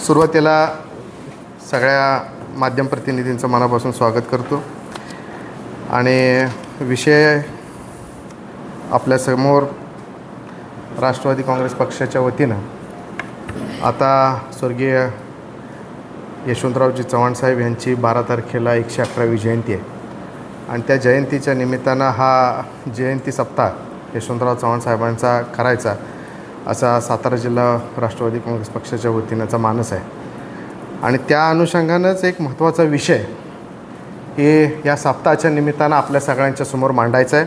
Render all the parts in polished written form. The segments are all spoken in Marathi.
सुरुवातीला सगळ्या माध्यम प्रतिनिधींचं मनापासून स्वागत करतो आणि विषय आपल्यासमोर राष्ट्रवादी काँग्रेस पक्षाच्या वतीनं आता स्वर्गीय यशवंतरावजी चव्हाण साहेब यांची 12 तारखेला 111वी जयंती आहे आणि त्या जयंतीच्या निमित्तानं हा जयंती सप्ताह यशवंतराव चव्हाण साहेबांचा करायचा असा सातारा जिल्हा राष्ट्रवादी काँग्रेस पक्षाच्या वतीनंचा मानस आहे आणि त्या अनुषंगानंच एक महत्त्वाचा विषय हे या सप्ताहाच्या निमित्तानं आपल्या सगळ्यांच्या समोर मांडायचा आहे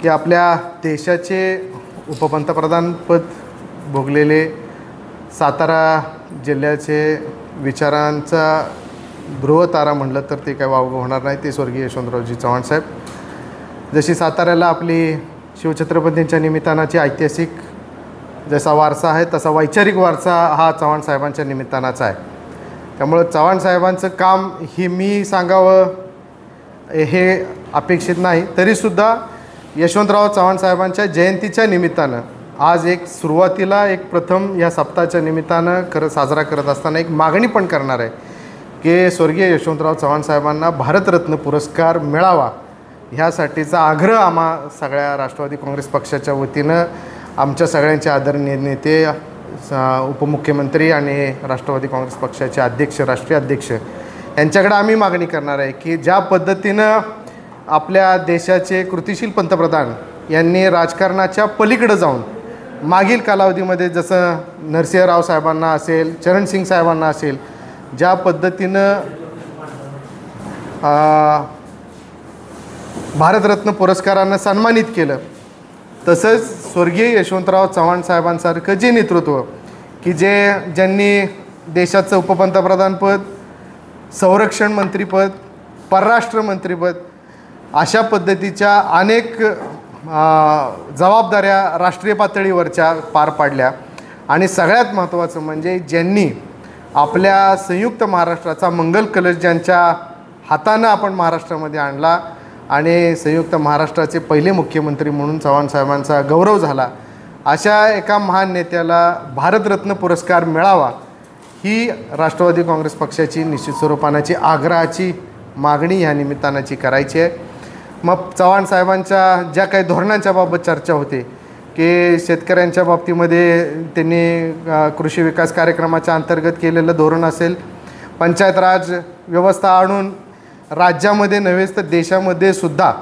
की आपल्या देशाचे उपपंतप्रधानपद भोगलेले सातारा जिल्ह्याचे विचारांचा ध्रुवतारा म्हटलं तर ते काय वावगं होणार नाही, ते स्वर्गीय यशवंतरावजी चव्हाण साहेब। जशी साताऱ्याला आपली शिवछत्रपतींच्या निमित्तानाची ऐतिहासिक जसा वारसा आहे तसा वैचारिक वारसा हा चव्हाण साहेबांच्या निमित्तानाचा आहे। त्यामुळं चव्हाण साहेबांचं काम ही मी सांगावं हे अपेक्षित नाही, तरीसुद्धा यशवंतराव चव्हाण साहेबांच्या जयंतीच्या निमित्तानं आज एक सुरुवातीला एक प्रथम या सप्ताहाच्या निमित्तानं साजरा करत असताना एक मागणी पण करणार आहे की स्वर्गीय यशवंतराव चव्हाण साहेबांना भारतरत्न पुरस्कार मिळावा ह्यासाठीचा आग्रह आम्हा सगळ्या राष्ट्रवादी काँग्रेस पक्षाच्या वतीनं आमच्या सगळ्यांचे आदरणीय नेते उपमुख्यमंत्री आणि राष्ट्रवादी काँग्रेस पक्षाचे अध्यक्ष राष्ट्रीय अध्यक्ष यांच्याकडे आम्ही मागणी करणार आहे की ज्या पद्धतीनं आपल्या देशाचे कृतिशील पंतप्रधान यांनी राजकारणाच्या पलीकडे जाऊन मागील कालावधीमध्ये जसं नरसिंहराव साहेबांना असेल, चरणसिंग साहेबांना असेल, ज्या पद्धतीनं भारतरत्न पुरस्कारानं सन्मानित केलं, तसंच स्वर्गीय यशवंतराव चव्हाण साहेबांसारखं जे नेतृत्व की ज्यांनी देशाचं उपपंतप्रधानपद, संरक्षण मंत्रीपद, परराष्ट्र मंत्रीपद अशा पद्धतीच्या अनेक जबाबदाऱ्या राष्ट्रीय पातळीवरच्या पार पाडल्या आणि सगळ्यात महत्त्वाचं म्हणजे ज्यांनी आपल्या संयुक्त महाराष्ट्राचा मंगल कलश ज्यांच्या हातानं आपण महाराष्ट्रामध्ये आणला आणि संयुक्त महाराष्ट्राचे पहिले मुख्यमंत्री म्हणून चव्हाण साहेबांचा गौरव झाला, अशा एका महान नेत्याला भारतरत्न पुरस्कार मिळावा ही राष्ट्रवादी काँग्रेस पक्षाची निश्चित स्वरूपाची आग्रहाची मागणी ह्या निमित्तानाची करायची आहे। मग चव्हाण साहेबांच्या ज्या काही धोरणांच्या बाबत चर्चा होते की शेतकऱ्यांच्या बाबतीमध्ये त्यांनी कृषी विकास कार्यक्रमाच्या अंतर्गत केलेलं धोरण असेल, पंचायत राज व्यवस्था आणून राज्यामध्ये नव्हेच तर देशामध्ये सुद्धा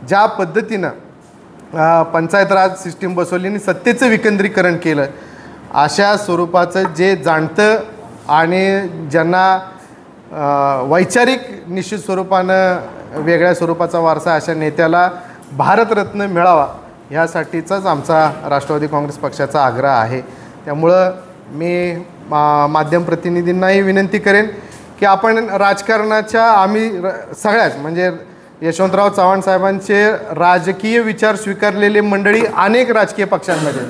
ज्या पद्धतीनं पंचायत राज सिस्टीम बसवली आणि सत्तेचं विकेंद्रीकरण केलं, अशा स्वरूपाचं जे जाणतं आणि ज्यांना वैचारिक निश्चित स्वरूपानं वेगळ्या स्वरूपाचा वारसा अशा नेत्याला भारतरत्न मिळावा ह्यासाठीचाच आमचा राष्ट्रवादी काँग्रेस पक्षाचा आग्रह आहे। त्यामुळं मी माध्यम प्रतिनिधींनाही विनंती करेन की आपण राजकारणाच्या आम्ही सगळ्याच म्हणजे यशवंतराव चव्हाण साहेबांचे राजकीय विचार स्वीकारलेले मंडळी अनेक राजकीय पक्षांमध्ये,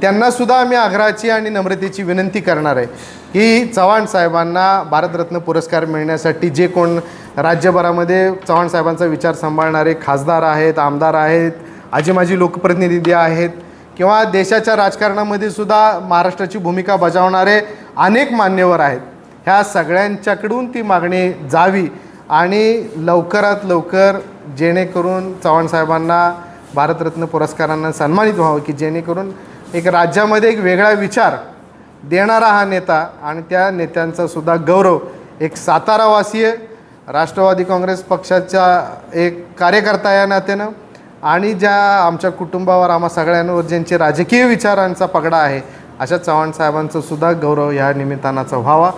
त्यांनासुद्धा आम्ही आग्रहाची आणि नम्रतेची विनंती करणार आहे की चव्हाण साहेबांना भारतरत्न पुरस्कार मिळण्यासाठी जे कोण राज्यभरामध्ये चव्हाण साहेबांचा विचार सांभाळणारे खासदार आहेत, आमदार आहेत, आजी माजी लोकप्रतिनिधी आहेत किंवा देशाच्या राजकारणामध्ये सुद्धा महाराष्ट्राची भूमिका बजावणारे अनेक मान्यवर आहेत, ह्या सगळ्यांच्याकडून ती मागणी जावी आणि लवकरात लवकर जेणेकरून चव्हाण साहेबांना भारतरत्न पुरस्कारांना सन्मानित व्हावं की जेणेकरून एक राज्यामध्ये एक वेगळा विचार देणारा हा नेता आणि त्या नेत्यांचा सुद्धा गौरव एक सातारावासीय राष्ट्रवादी काँग्रेस पक्षाच्या एक कार्यकर्ता या नात्यानं आणि ज्या आमच्या कुटुंबावर आम्हा सगळ्यांवर ज्यांचे राजकीय विचारांचा पगडा आहे अशा चव्हाण साहेबांचा सुद्धा गौरव ह्या निमित्तानाचा व्हावा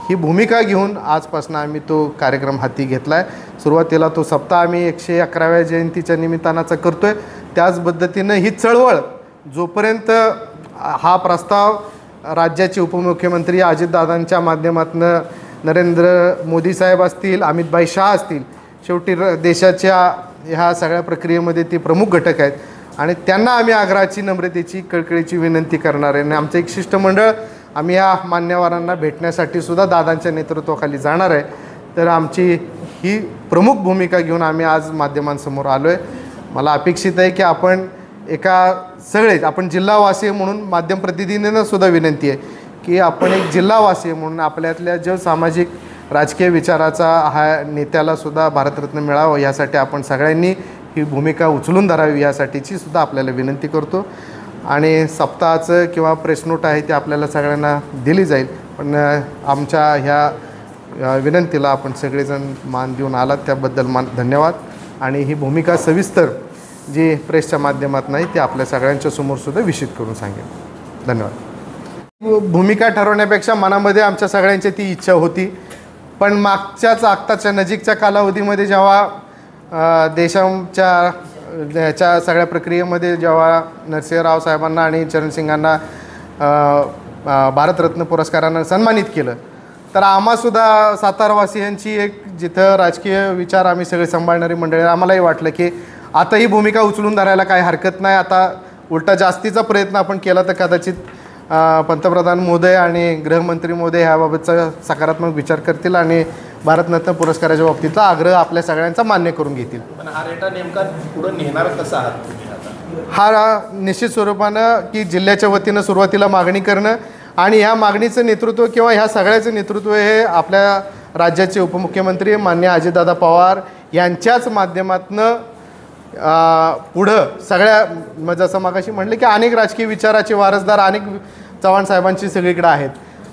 ही भूमिका घेऊन आजपासून आम्ही तो कार्यक्रम हाती घेतला आहे। सुरुवातीला तो सप्ताह आम्ही 111व्या जयंतीच्या निमित्तानाचा करतो आहे, त्याच पद्धतीनं ही चळवळ जोपर्यंत हा प्रस्ताव राज्याचे उपमुख्यमंत्री अजितदादांच्या माध्यमातून नरेंद्र मोदी साहेब असतील, अमितभाई शाह असतील, शेवटी देशाच्या ह्या सगळ्या प्रक्रियेमध्ये ते प्रमुख घटक आहेत आणि त्यांना आम्ही आग्रहाची नम्रतेची कळकळीची विनंती करणार आहे आणि आमचं एक शिष्टमंडळ आम्ही या मान्यवरांना भेटण्यासाठी सुद्धा दादांच्या नेतृत्वाखाली जाणार आहे। तर आमची ही प्रमुख भूमिका घेऊन आम्ही आज माध्यमांसमोर आलो आहे। मला अपेक्षित आहे की आपण आपण जिल्हावासी म्हणून माध्यम प्रतिनिधींना सुद्धा विनंती आहे की आपण एक जिल्हावासी म्हणून आपल्यातल्या जो सामाजिक राजकीय विचाराचा हा नेत्यालासुद्धा भारतरत्न मिळावं यासाठी आपण सगळ्यांनी ही भूमिका उचलून धरावी यासाठीची सुद्धा आपल्याला विनंती करतो. आणि सप्ताहाचं किंवा प्रेस नोट आहे ती आपल्याला सगळ्यांना दिली जाईल. पण आमच्या ह्या विनंतीला आपण सगळेजण मान देऊन आलात त्याबद्दल धन्यवाद. आणि ही भूमिका सविस्तर जी प्रेसच्या माध्यमातून आहे ती आपल्या सगळ्यांच्या समोरसुद्धा विषित करून सांगेल. धन्यवाद. भूमिका ठरवण्यापेक्षा मनामध्ये आमच्या सगळ्यांची ती इच्छा होती. पण मागच्याच आत्ताच्या नजीकच्या कालावधीमध्ये जेव्हा देशाच्या ह्याच्या सगळ्या प्रक्रियेमध्ये जेव्हा नरसिंहराव साहेबांना आणि चरणसिंगांना भारतरत्न पुरस्कारानं सन्मानित केलं तर आम्हासुद्धा सातारावासियांची एक जिथं राजकीय विचार आम्ही सगळे सांभाळणारी मंडळी आम्हालाही वाटलं की आता ही भूमिका उचलून धरायला काही हरकत नाही. आता उलटा जास्तीचा प्रयत्न आपण केला तर कदाचित पंतप्रधान महोदय आणि गृहमंत्री महोदय ह्याबाबतचा सकारात्मक विचार करतील आणि भारतरत्न पुरस्काराच्या बाबतीतला आग्रह आपल्या सगळ्यांचा मान्य करून घेतील. पण हा रेटा नेमका पुढे नेणार कसा आहात तुम्ही आता? हा निश्चित स्वरूपानं की जिल्ह्याच्या वतीनं सुरुवातीला मागणी करणं आणि ह्या मागणीचं नेतृत्व किंवा ह्या सगळ्याचं नेतृत्व हे आपल्या राज्याचे उपमुख्यमंत्री माननीय अजितदादा पवार यांच्याच माध्यमातून पुढं सगळ्या जसं मागाशी म्हटलं की अनेक राजकीय विचाराचे वारसदार अनेक चव्हाण साहेबांची सगळीकडे आहेत.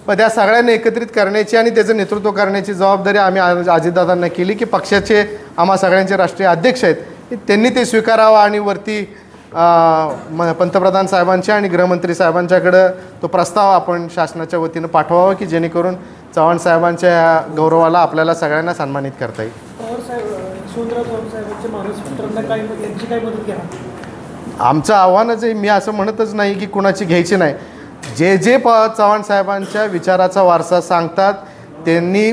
पण त्या सगळ्यांना एकत्रित करण्याची आणि त्याचं नेतृत्व करण्याची जबाबदारी आम्ही अजितदादांना केली की पक्षाचे आम्हा सगळ्यांचे राष्ट्रीय अध्यक्ष आहेत त्यांनी ते स्वीकारावं आणि वरती पंतप्रधान साहेबांच्या आणि गृहमंत्री साहेबांच्याकडं तो प्रस्ताव आपण शासनाच्या वतीनं पाठवावा की जेणेकरून चव्हाण साहेबांच्या गौरवाला आपल्याला सगळ्यांना सन्मानित करता येईल. आमचं आव्हानच आहे. मी असं म्हणतच नाही की कुणाची घ्यायची नाही. जे जे चव्हाण साहेबांच्या विचाराचा वारसा सांगतात त्यांनी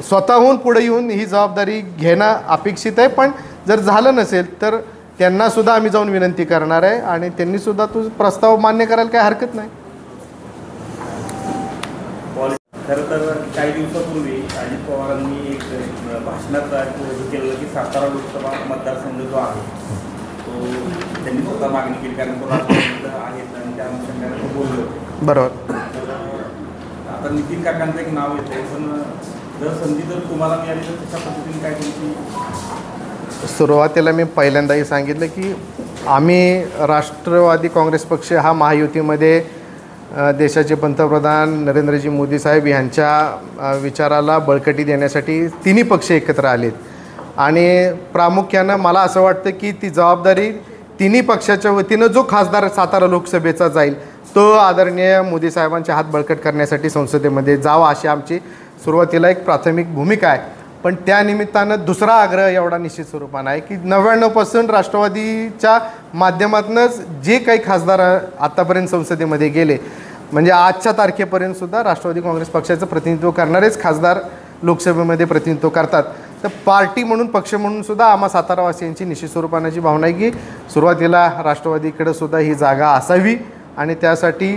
स्वतःहून पुढे येऊन ही जबाबदारी घेणं अपेक्षित आहे. पण जर झालं नसेल तर त्यांनासुद्धा आम्ही जाऊन विनंती करणार आहे आणि त्यांनीसुद्धा तो प्रस्ताव मान्य करायला काही हरकत नाही. खरं तर काही दिवसापूर्वी अजित पवारांनी एक भाषणात केलं की सातारा लोकसभा मतदारसंघ जो आहे तो त्यांनी स्वतः मागणी केली कारण तो राजकारणी आहेत आणि त्या अनुषंगाने तो बोललो. बरोबर. आता नितीन काकांचं एक नाव येतं आहे पण जर संधी जर तुम्हाला मिळाली तर तशा पद्धतीने काय तुमची? सुरुवातीला मी पहिल्यांदाही सांगितलं की आम्ही राष्ट्रवादी काँग्रेस पक्ष हा महायुतीमध्ये देशाचे पंतप्रधान नरेंद्रजी मोदी साहेब यांच्या विचाराला बळकटी देण्यासाठी तिन्ही पक्ष एकत्र आलेत आणि प्रामुख्यानं मला असं वाटतं की ती जबाबदारी तिन्ही पक्षाच्या वतीनं जो खासदार सातारा लोकसभेचा जाईल तो आदरणीय मोदी साहेबांचे हात बळकट करण्यासाठी संसदेमध्ये जावा अशी आमची सुरुवातीला एक प्राथमिक भूमिका आहे. पण त्यानिमित्तानं दुसरा आग्रह एवढा निश्चित स्वरूपानं आहे की 99% राष्ट्रवादीच्या माध्यमातूनच जे काही खासदार आत्तापर्यंत संसदेमध्ये गेले म्हणजे आजच्या तारखेपर्यंतसुद्धा राष्ट्रवादी काँग्रेस पक्षाचं प्रतिनिधित्व करणारेच खासदार लोकसभेमध्ये प्रतिनिधित्व करतात. तर पार्टी म्हणून पक्ष म्हणून सुद्धा आम्हा सातारावासियांची निश्चित स्वरूपाची भावना आहे की सुरुवातीला राष्ट्रवादीकडे सुद्धा ही जागा असावी आणि त्यासाठी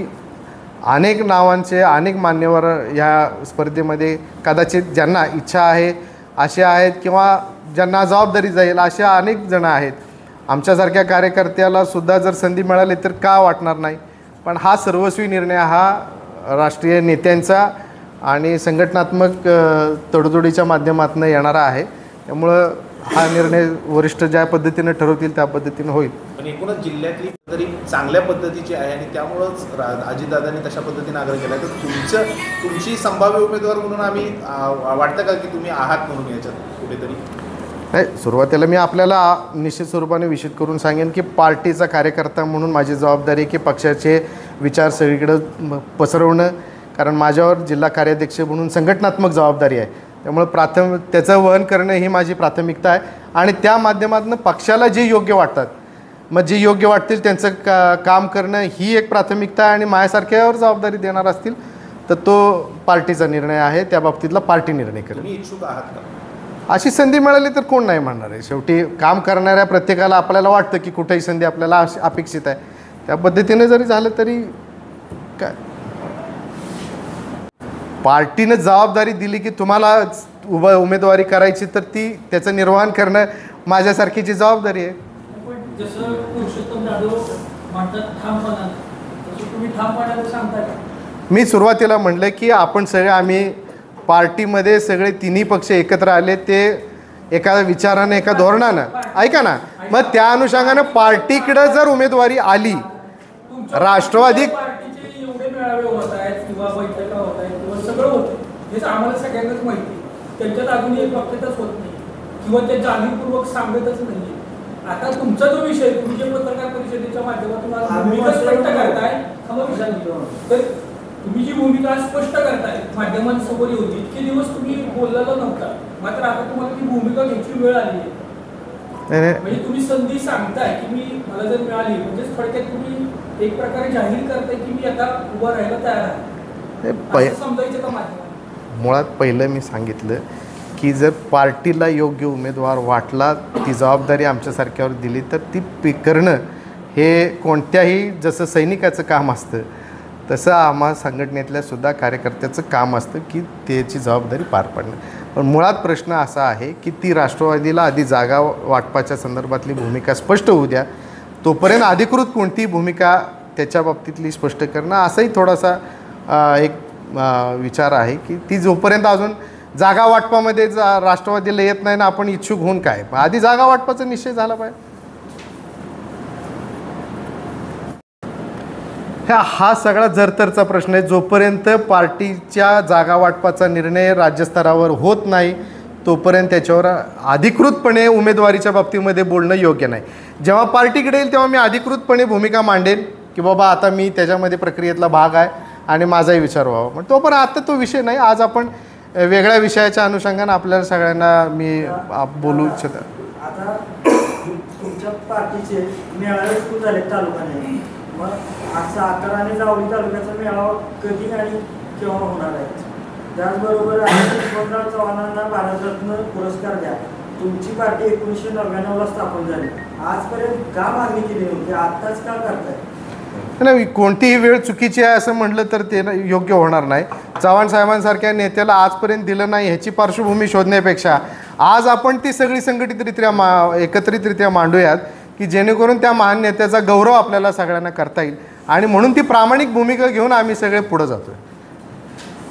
अनेक नावांचे अनेक मान्यवर या स्पर्धेमध्ये कदाचित ज्यांना इच्छा आहे असे आहेत किंवा ज्यांना जबाबदारी जाईल अशा अनेक जण आहेत. आमच्यासारख्या कार्यकर्त्याला सुद्धा जर संधी मिळाली तर का वाटणार नाही. पण हा सर्वस्वी निर्णय हा राष्ट्रीय नेत्यांचा आणि संघटनात्मक तडजोडीच्या माध्यमातून येणारा आहे. त्यामुळं हा निर्णय वरिष्ठ ज्या पद्धतीने ठरवतील त्या पद्धतीने होईल. पण एकूणच जिल्ह्यातली तरी चांगल्या पद्धतीची आहे आणि त्यामुळंच अजितदादांनी तशा पद्धतीने आग्रह केला. तर तुमची संभाव्य उमेदवार म्हणून आम्ही वाटतं का की तुम्ही आहात म्हणून याच्यात कुठेतरी? नाही, सुरुवातीला मी आपल्याला निश्चित स्वरूपाने विषित करून सांगेन की पार्टीचा कार्यकर्ता म्हणून माझी जबाबदारी की पक्षाचे विचार सगळीकडं पसरवणं कारण माझ्यावर जिल्हा कार्याध्यक्ष म्हणून संघटनात्मक जबाबदारी आहे. त्यामुळे त्याचं वहन करणं ही माझी प्राथमिकता आहे आणि त्या माध्यमातून पक्षाला जे योग्य वाटतात मग जे योग्य वाटतील त्यांचं काम करणं ही एक प्राथमिकता आहे आणि माझ्यासारख्यावर जबाबदारी देणार असतील तर तो पार्टीचा निर्णय आहे. त्या बाबतीतला पार्टी निर्णय करेल. तुम्ही इच्छुक आहात का? अशी संधी मिळाली तर कोण नाही म्हणणार आहे. शेवटी काम करणाऱ्या प्रत्येकाला आपल्याला वाटतं की कुठेही संधी आपल्याला अपेक्षित आहे. त्या पद्धतीने जरी झालं तरी काय पार्टीनं जबाबदारी दिली की तुम्हाला उमेदवारी करायची तर त्याचं निर्वहन करणं माझ्यासारखीची जबाबदारी आहे. मी सुरुवातीला म्हटलं की आपण सगळे आम्ही पार्टीमध्ये सगळे तिन्ही पक्ष एकत्र आले ते एका विचारानं एका धोरणानं ऐका ना, मग त्या अनुषंगानं पार्टीकडं जर उमेदवारी आली राष्ट्रवादी पार्टीचे एवढे मेळावे होत आहेत किंवा बैठका होत आहेत किंवा सगळं होतं हे आम्हाला सगळ्यांनाच माहिती, त्यांच्यात अजून एक वक्तव्यच होत नाही किंवा ते जाणीवपूर्वक सांगतच नाही. आता तुमचा जो विषय तुम्ही जे पत्रकार परिषदेच्या माध्यमातून आज भूमिका स्पष्ट करताय तर तुम्ही जी भूमिका स्पष्ट करताय माध्यमांसमोर होती इतके दिवस तुम्ही बोललेला नव्हता, मात्र आता तुम्हाला ती भूमिका घ्यायची वेळ आली आहे. म्हणजे तुम्ही संधी सांगताय की मी मला जर मिळाली म्हणजे थोडक्यात तुम्ही एक प्रकारे जाहीर करताय की मी आता उभं राहायला तयार आहे असं समजायचं का माध्यमात? मुळात पहिलं मी सांगितलं की जर पार्टीला योग्य उमेदवार वाटला ती जबाबदारी आमच्यासारख्यावर दिली तर ती करणं हे कोणत्याही जसं सैनिकाचं काम असतं तसं आम्हा संघटनेतल्या सुद्धा कार्यकर्त्याचं काम असतं की त्याची जबाबदारी पार पाडणं. पण मुळात प्रश्न असा आहे की ती राष्ट्रवादीला आधी जागा वाटपाच्या संदर्भातली भूमिका स्पष्ट होऊ द्या, तोपर्यंत अधिकृत कोणती भूमिका त्याच्या बाबतीतली स्पष्ट करणं असाही थोडासा एक विचार आहे की ती जोपर्यंत अजून जागा वाटपामध्ये राष्ट्रवादीला येत नाही ना आपण इच्छुक होऊन काय, आधी जागा वाटपाचा निश्चय झाला पाहिजे. हा सगळा जरतरचा प्रश्न आहे. जोपर्यंत पार्टीच्या जागा वाटपाचा निर्णय राज्यस्तरावर होत नाही तोपर्यंत त्याच्यावर अधिकृतपणे उमेदवारीच्या बाबतीमध्ये बोलणं योग्य नाही. जेव्हा पार्टीकडे येईल तेव्हा मी अधिकृतपणे भूमिका मांडेन की बाबा आता मी त्याच्यामध्ये प्रक्रियेतला भाग आहे आणि माझाही विचार व्हावा. पण तोपर्यंत आता तो विषय नाही. आज आपण वेगळ्या विषयाच्या अनुषंगानं आपल्याला सगळ्यांना मी बोलू इच्छित. आता तुमच्या पार्टीचे मेळावे सुरू झाले तालुक्याने, मग असं सातारा आणि जावळी तालुक्याचा मेळावा कधी आणि केव्हा होणार आहे? त्याचबरोबर यशवंतराव चव्हाणांना भारतरत्न पुरस्कार द्या. तुमची पार्टी 1999ला स्थापन झाली, आजपर्यंत का मागणी केली नव्हती, आत्ताच का करताय? नाही, कोणतीही वेळ चुकीची आहे असं म्हटलं तर ते योग्य होणार नाही. चव्हाण साहेबांसारख्या नेत्याला आजपर्यंत दिलं नाही ह्याची पार्श्वभूमी शोधण्यापेक्षा आज आपण ती सगळी संघटितरित्या एकत्रितरित्या मांडूयात की जेणेकरून त्या महान नेत्याचा गौरव आपल्याला सगळ्यांना करता येईल आणि म्हणून ती प्रामाणिक भूमिका घेऊन आम्ही सगळे पुढे जातोय.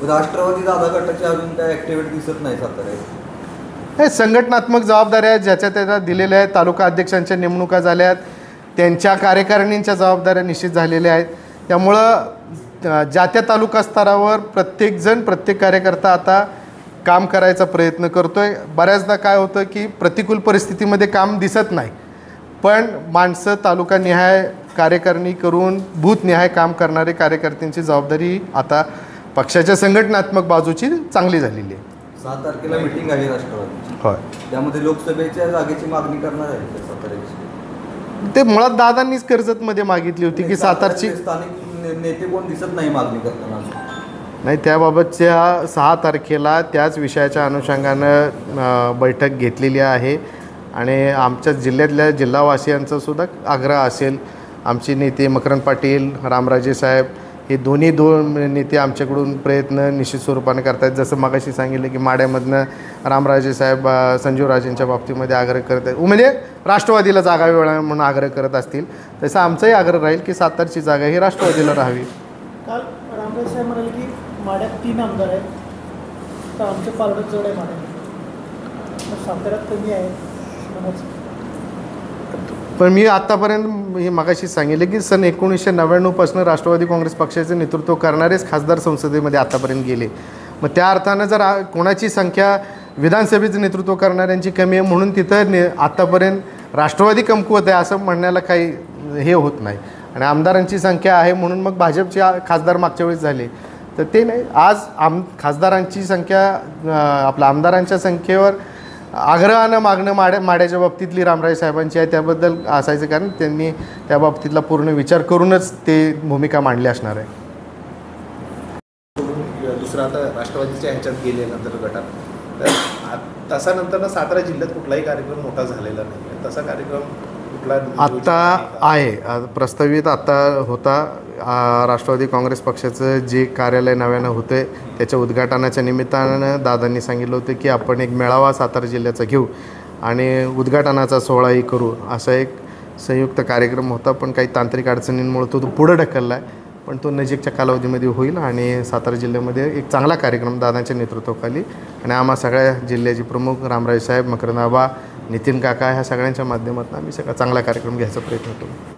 राष्ट्रवादी दादा गटाची अजून काय ॲक्टिव्हिटी दिसत नाही साताऱ्यात. हे संघटनात्मक जबाबदाऱ्या ज्याच्या त्याच्या दिलेल्या आहेत. तालुका अध्यक्षांच्या नेमणुका झाल्या आहेत, त्यांच्या कार्यकारिणींच्या जबाबदाऱ्या निश्चित झालेल्या आहेत. त्यामुळं ज्या त्या तालुका स्तरावर प्रत्येकजण प्रत्येक कार्यकर्ता आता काम करायचा प्रयत्न करतो आहे. बऱ्याचदा काय होतं की प्रतिकूल परिस्थितीमध्ये काम दिसत नाही, पण माणसं तालुकानिहाय कार्यकारिणी करून बूथनिहाय काम करणारे कार्यकर्त्यांची जबाबदारी आता पक्षाच्या संघटनात्मक बाजूची चांगली झालेली आहे. 6 तारखेला मिटिंग आहे राष्ट्रवादीची, होय, त्यामध्ये लोकसभेच्या जागेची मागणी करणार आहे साताऱ्याची. ते मुळात दादांनीच कर्जतमध्ये मागितली होती की सातारची स्थानिक नेते कोण दिसत नाही मागणी करताना. नाही, त्याबाबतच्या 6 तारखेला त्याच विषयाच्या अनुषंगानं बैठक घेतलेली आहे आणि आमच्या जिल्ह्यातल्या जिल्हावासियांचा सुद्धा आग्रह असेल. आमचे नेते मकरंद पाटील, रामराजे साहेब हे दोन नेते आमच्याकडून प्रयत्न निश्चित स्वरूपाने करत आहेत. जसं मगाशी सांगितलं की माड्यामधनं रामराजे साहेब संजीवराजेंच्या बाबतीमध्ये आग्रह करत आहेत, म्हणजे राष्ट्रवादीला जागा वेळा म्हणून आग्रह करत असतील तसं आमचाही आग्रह राहील की सातारची जागा ही राष्ट्रवादीला राहावी. काल रामराजे साहेब म्हणाले की माड्यात 3 आमदार आहेत, तर आमचे पालडं जड आहे माड्यात, साताऱ्यात कमी आहे. पण मी आत्तापर्यंत हे मगाशी सांगितलं की सन 1999पासून राष्ट्रवादी काँग्रेस पक्षाचे नेतृत्व करणारेच खासदार संसदेमध्ये आत्तापर्यंत गेले. मग त्या अर्थानं जर कोणाची संख्या विधानसभेचं नेतृत्व करणाऱ्यांची कमी आहे म्हणून तिथं आत्तापर्यंत राष्ट्रवादी कमकुवत आहे असं म्हणण्याला काही हे होत नाही. आणि आमदारांची संख्या आहे म्हणून मग भाजपचे खासदार मागच्या वेळेस झाले तर ते नाही. आज खासदारांची संख्या आपल्या आमदारांच्या संख्येवर आग्रहानं मागणं माड्याच्या बाबतीतली रामराजे साहेबांची आहे त्याबद्दल असायचं, कारण त्यांनी त्या बाबतीतला पूर्ण विचार करूनच ते भूमिका मांडली असणार आहे. दुसरा आता राष्ट्रवादीच्या ह्याच्यात गेले नंतर गटात, तर तसा नंतर सातारा जिल्ह्यात कुठलाही कार्यक्रम मोठा झालेला नाही. तसा कार्यक्रम कुठला आत्ता आहे प्रस्तावित आत्ता होता. राष्ट्रवादी काँग्रेस पक्षाचं जे कार्यालय नव्यानं होतं आहे त्याच्या उद्घाटनाच्या निमित्तानं दादांनी सांगितलं होतं की आपण एक मेळावा सातारा जिल्ह्याचा घेऊ आणि उद्घाटनाचा सोहळाही करू. असा एक संयुक्त कार्यक्रम होता, पण काही तांत्रिक अडचणींमुळे तो पुढं ढकलला आहे. पण तो नजीकच्या कालावधीमध्ये होईल आणि सातारा जिल्ह्यामध्ये एक चांगला कार्यक्रम दादांच्या नेतृत्वाखाली आणि आम्हा सगळ्या जिल्ह्याचे प्रमुख रामराज साहेब, मकरंद आबा, नितीन काका ह्या सगळ्यांच्या माध्यमातून आम्ही सगळा चांगला कार्यक्रम घ्यायचा प्रयत्न करू.